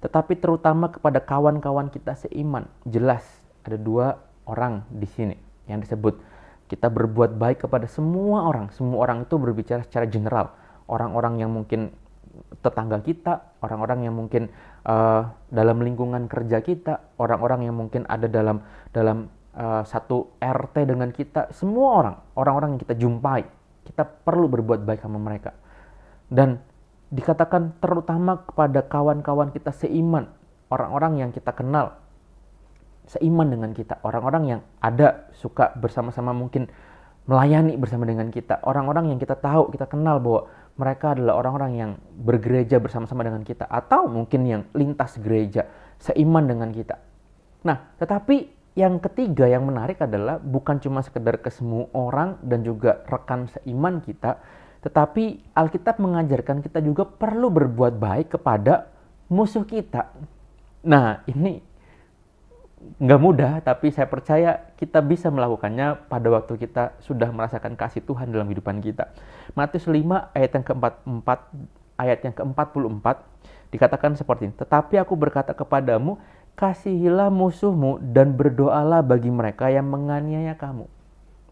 tetapi terutama kepada kawan-kawan kita seiman. Jelas ada 2 orang di sini yang disebut kita berbuat baik kepada semua orang. Semua orang itu berbicara secara general. Orang-orang yang mungkin tetangga kita, orang-orang yang mungkin dalam lingkungan kerja kita, orang-orang yang mungkin ada dalam satu RT dengan kita, semua orang-orang yang kita jumpai, kita perlu berbuat baik sama mereka. Dan dikatakan terutama kepada kawan-kawan kita seiman, orang-orang yang kita kenal seiman dengan kita, orang-orang yang ada suka bersama-sama mungkin melayani bersama dengan kita, orang-orang yang kita tahu, kita kenal bahwa mereka adalah orang-orang yang bergereja bersama-sama dengan kita, atau mungkin yang lintas gereja, seiman dengan kita. Nah, tetapi yang ketiga yang menarik adalah bukan cuma sekedar ke semua orang dan juga rekan seiman kita, tetapi Alkitab mengajarkan kita juga perlu berbuat baik kepada musuh kita. Nah, ini nggak mudah, tapi saya percaya kita bisa melakukannya pada waktu kita sudah merasakan kasih Tuhan dalam kehidupan kita. Matius 5 ayat yang ke-44 dikatakan seperti ini. Tetapi aku berkata kepadamu, kasihilah musuhmu dan berdoalah bagi mereka yang menganiaya kamu.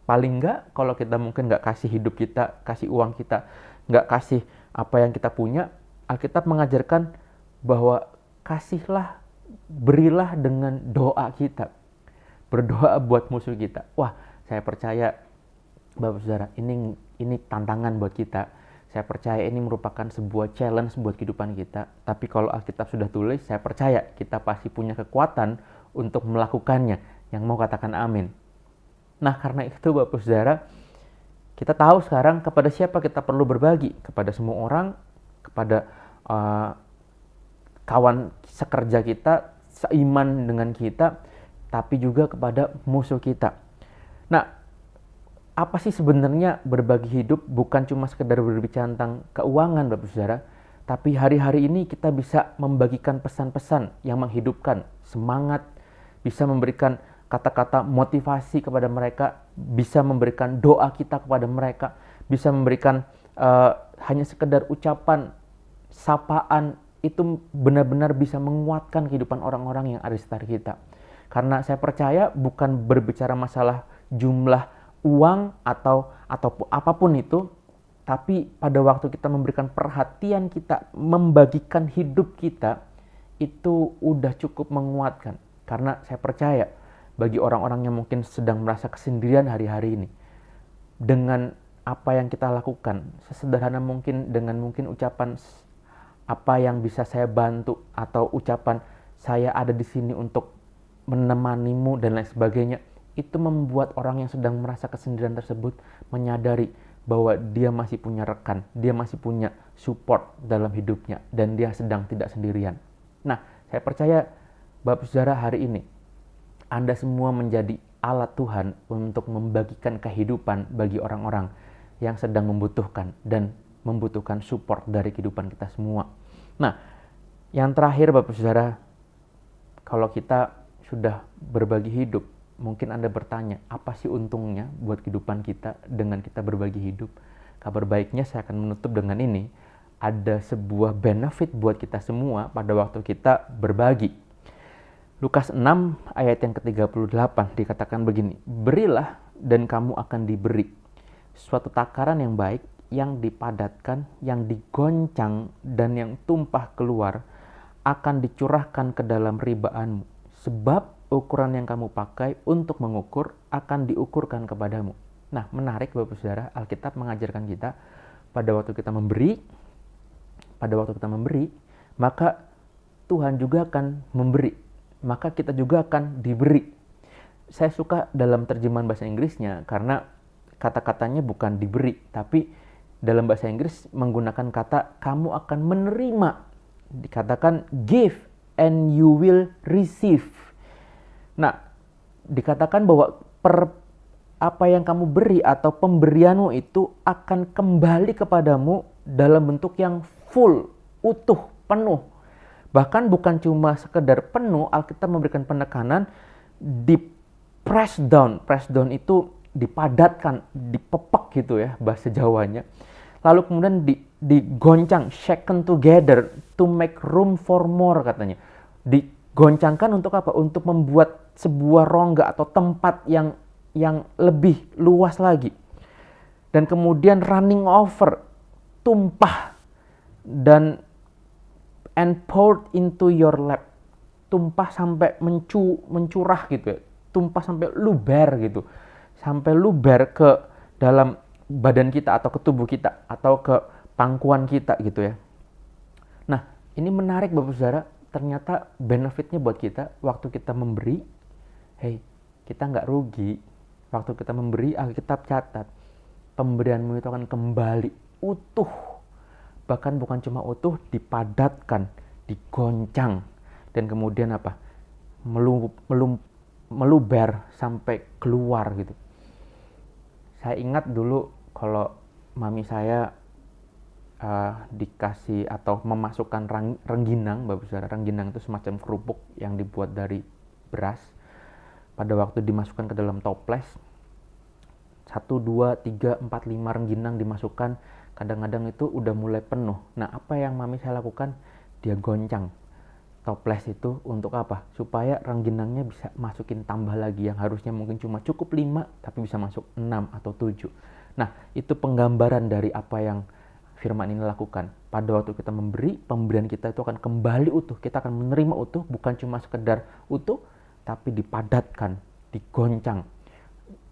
Paling nggak kalau kita mungkin nggak kasih hidup kita, kasih uang kita, nggak kasih apa yang kita punya, Alkitab mengajarkan bahwa kasihlah, berilah dengan doa kita. Berdoa buat musuh kita. Wah, saya percaya Bapak Saudara, ini tantangan buat kita. Saya percaya ini merupakan sebuah challenge buat kehidupan kita. Tapi kalau Alkitab sudah tulis, saya percaya kita pasti punya kekuatan untuk melakukannya. Yang mau katakan amin. Nah, karena itu Bapak Saudara, kita tahu sekarang kepada siapa kita perlu berbagi. Kepada semua orang, kepada kawan sekerja kita, seiman dengan kita, tapi juga kepada musuh kita. Nah, apa sih sebenarnya berbagi hidup? Bukan cuma sekedar berbicara tentang keuangan, Bapak Saudara, tapi hari-hari ini kita bisa membagikan pesan-pesan yang menghidupkan semangat, bisa memberikan kata-kata motivasi kepada mereka, bisa memberikan doa kita kepada mereka, bisa memberikan hanya sekedar ucapan, sapaan, itu benar-benar bisa menguatkan kehidupan orang-orang yang ada di sekitar kita. Karena saya percaya bukan berbicara masalah jumlah uang atau apapun itu, tapi pada waktu kita memberikan perhatian kita, membagikan hidup kita, itu udah cukup menguatkan. Karena saya percaya bagi orang-orang yang mungkin sedang merasa kesendirian hari-hari ini, dengan apa yang kita lakukan, sesederhana mungkin, dengan mungkin ucapan apa yang bisa saya bantu, atau ucapan saya ada di sini untuk menemanimu dan lain sebagainya, itu membuat orang yang sedang merasa kesendirian tersebut menyadari bahwa dia masih punya rekan, dia masih punya support dalam hidupnya, dan dia sedang tidak sendirian. Nah, saya percaya Bapak Saudara, hari ini Anda semua menjadi alat Tuhan untuk membagikan kehidupan bagi orang-orang yang sedang membutuhkan dan membutuhkan support dari kehidupan kita semua. Nah, yang terakhir Bapak Saudara, kalau kita sudah berbagi hidup, mungkin Anda bertanya, apa sih untungnya buat kehidupan kita dengan kita berbagi hidup? Kabar baiknya saya akan menutup dengan ini. Ada sebuah benefit buat kita semua pada waktu kita berbagi. Lukas 6 ayat yang ke-38 dikatakan begini, berilah dan kamu akan diberi. Suatu takaran yang baik, yang dipadatkan, yang digoncang, dan yang tumpah keluar, akan dicurahkan ke dalam ribaanmu. Sebab ukuran yang kamu pakai untuk mengukur akan diukurkan kepadamu. Nah, menarik Bapak Saudara, Alkitab mengajarkan kita pada waktu kita memberi, maka Tuhan juga akan memberi, maka kita juga akan diberi. Saya suka dalam terjemahan bahasa Inggrisnya karena kata-katanya bukan diberi, tapi dalam bahasa Inggris menggunakan kata kamu akan menerima. Dikatakan give and you will receive. Nah, dikatakan bahwa apa yang kamu beri atau pemberianmu itu akan kembali kepadamu dalam bentuk yang full, utuh, penuh. Bahkan bukan cuma sekedar penuh, Alkitab memberikan penekanan di press down. Press down itu dipadatkan, dipepek gitu ya bahasa Jawanya. Lalu kemudian digoncang, shaken together to make room for more katanya. Digoncangkan untuk apa? Untuk membuat sebuah rongga atau tempat yang lebih luas lagi. Dan kemudian running over, tumpah, dan and poured into your lap. Tumpah sampai mencurah gitu ya. Tumpah sampai luber gitu. Sampai luber ke dalam badan kita atau ke tubuh kita atau ke pangkuan kita gitu ya. Nah, ini menarik Bapak Saudara. Ternyata benefitnya buat kita waktu kita memberi, kita nggak rugi. Waktu kita memberi, Alkitab catat, pemberianmu itu akan kembali utuh. Bahkan bukan cuma utuh, dipadatkan, digoncang, dan kemudian apa? Meluber sampai keluar gitu. Saya ingat dulu kalau mami saya dikasih atau memasukkan rengginang, Bapak Saudara. Rengginang itu semacam kerupuk yang dibuat dari beras. Pada waktu dimasukkan ke dalam toples, 1, 2, 3, 4, 5 rengginang dimasukkan, kadang-kadang itu udah mulai penuh. Nah, apa yang mami saya lakukan? Dia goncang toples itu untuk apa? Supaya rengginangnya bisa masukin tambah lagi, yang harusnya mungkin cuma cukup 5, tapi bisa masuk 6 atau 7. Nah, itu penggambaran dari apa yang firman ini lakukan. Pada waktu kita memberi, pemberian kita itu akan kembali utuh. Kita akan menerima utuh, bukan cuma sekedar utuh, tapi dipadatkan, digoncang,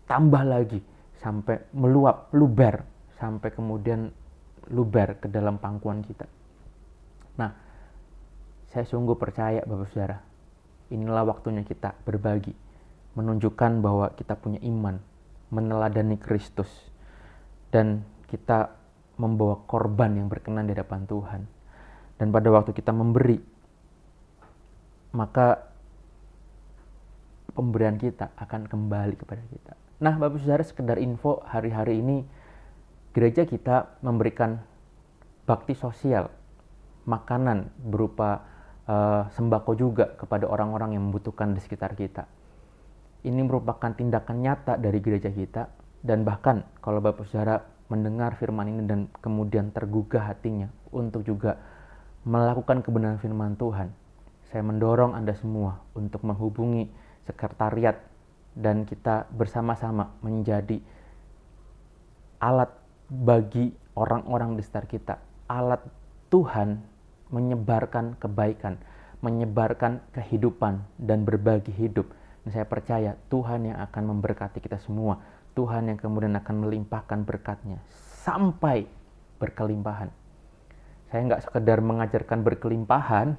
tambah lagi, sampai meluap, luber, sampai kemudian luber ke dalam pangkuan kita. Nah, saya sungguh percaya Bapak Saudara, inilah waktunya kita berbagi, menunjukkan bahwa kita punya iman, meneladani Kristus, dan kita membawa korban yang berkenan di hadapan Tuhan. Dan pada waktu kita memberi, maka pemberian kita akan kembali kepada kita. Nah, Bapak Saudara, sekedar info, hari-hari ini gereja kita memberikan bakti sosial, makanan berupa sembako juga kepada orang-orang yang membutuhkan di sekitar kita. Ini merupakan tindakan nyata dari gereja kita, dan bahkan kalau Bapak Saudara mendengar firman ini dan kemudian tergugah hatinya untuk juga melakukan kebenaran firman Tuhan, saya mendorong Anda semua untuk menghubungi sekretariat dan kita bersama-sama menjadi alat bagi orang-orang di sekitar kita, alat Tuhan menyebarkan kebaikan, menyebarkan kehidupan dan berbagi hidup. Dan saya percaya Tuhan yang akan memberkati kita semua, Tuhan yang kemudian akan melimpahkan berkat-Nya sampai berkelimpahan. Saya nggak sekedar mengajarkan berkelimpahan,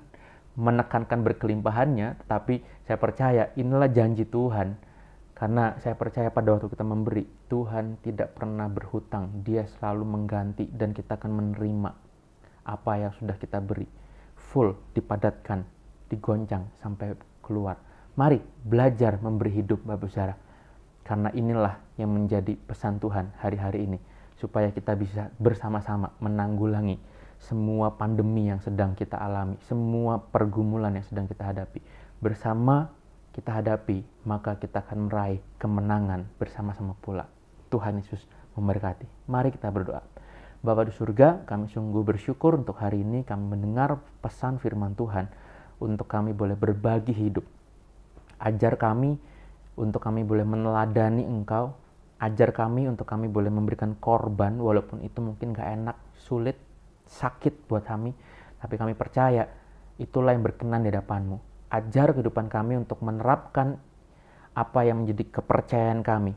menekankan berkelimpahannya, tetapi saya percaya inilah janji Tuhan. Karena saya percaya pada waktu kita memberi, Tuhan tidak pernah berhutang. Dia selalu mengganti dan kita akan menerima apa yang sudah kita beri. Full, dipadatkan, digoncang sampai keluar. Mari belajar memberi hidup, Bapak Saudara. Karena inilah yang menjadi pesan Tuhan hari-hari ini. Supaya kita bisa bersama-sama menanggulangi semua pandemi yang sedang kita alami, semua pergumulan yang sedang kita hadapi. Bersama kita hadapi, maka kita akan meraih kemenangan bersama-sama pula. Tuhan Yesus memberkati. Mari kita berdoa. Bapa di surga, kami sungguh bersyukur untuk hari ini kami mendengar pesan firman Tuhan untuk kami boleh berbagi hidup. Ajar kami untuk kami boleh meneladani Engkau. Ajar kami untuk kami boleh memberikan korban walaupun itu mungkin gak enak, sulit, sakit buat kami. Tapi kami percaya itulah yang berkenan di hadapan-Mu. Ajar kehidupan kami untuk menerapkan apa yang menjadi kepercayaan kami.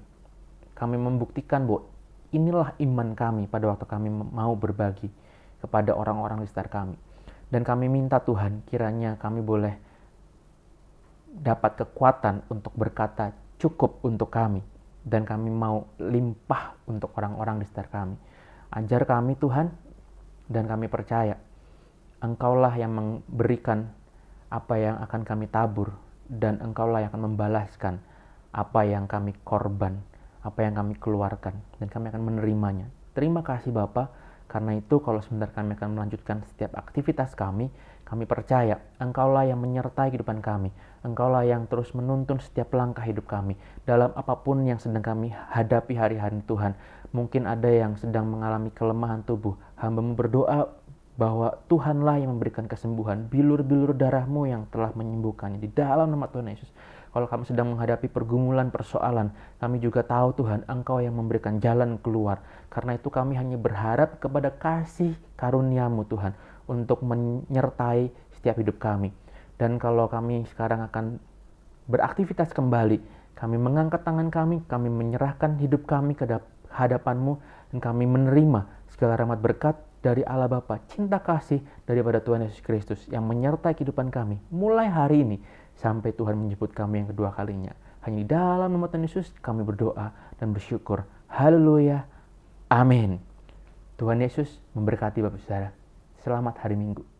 Kami membuktikan bahwa inilah iman kami pada waktu kami mau berbagi kepada orang-orang di sekitar kami. Dan kami minta Tuhan kiranya kami boleh dapat kekuatan untuk berkata cukup untuk kami. Dan kami mau limpah untuk orang-orang di sekitar kami. Ajar kami Tuhan, dan kami percaya Engkaulah yang memberikan apa yang akan kami tabur, dan Engkaulah yang akan membalaskan apa yang kami korban, apa yang kami keluarkan, dan kami akan menerimanya. Terima kasih Bapa, karena itu kalau sebentar kami akan melanjutkan setiap aktivitas kami percaya Engkaulah yang menyertai kehidupan kami, Engkaulah yang terus menuntun setiap langkah hidup kami, dalam apapun yang sedang kami hadapi hari-hari Tuhan. Mungkin ada yang sedang mengalami kelemahan tubuh, hamba-Mu berdoa bahwa Tuhanlah yang memberikan kesembuhan, bilur-bilur darah-Mu yang telah menyembuhkannya di dalam nama Tuhan Yesus. Kalau kami sedang menghadapi pergumulan, persoalan, kami juga tahu Tuhan, Engkau yang memberikan jalan keluar. Karena itu kami hanya berharap kepada kasih karunia-Mu Tuhan, untuk menyertai setiap hidup kami. Dan kalau kami sekarang akan beraktivitas kembali, kami mengangkat tangan kami menyerahkan hidup kami ke hadapan-Mu, dan kami menerima segala rahmat berkat dari Allah Bapa, cinta kasih daripada Tuhan Yesus Kristus yang menyertai kehidupan kami mulai hari ini sampai Tuhan menjemput kami yang kedua kalinya. Hanya di dalam nama Tuhan Yesus kami berdoa dan bersyukur. Haleluya. Amin. Tuhan Yesus memberkati Bapak Saudara. Selamat hari Minggu.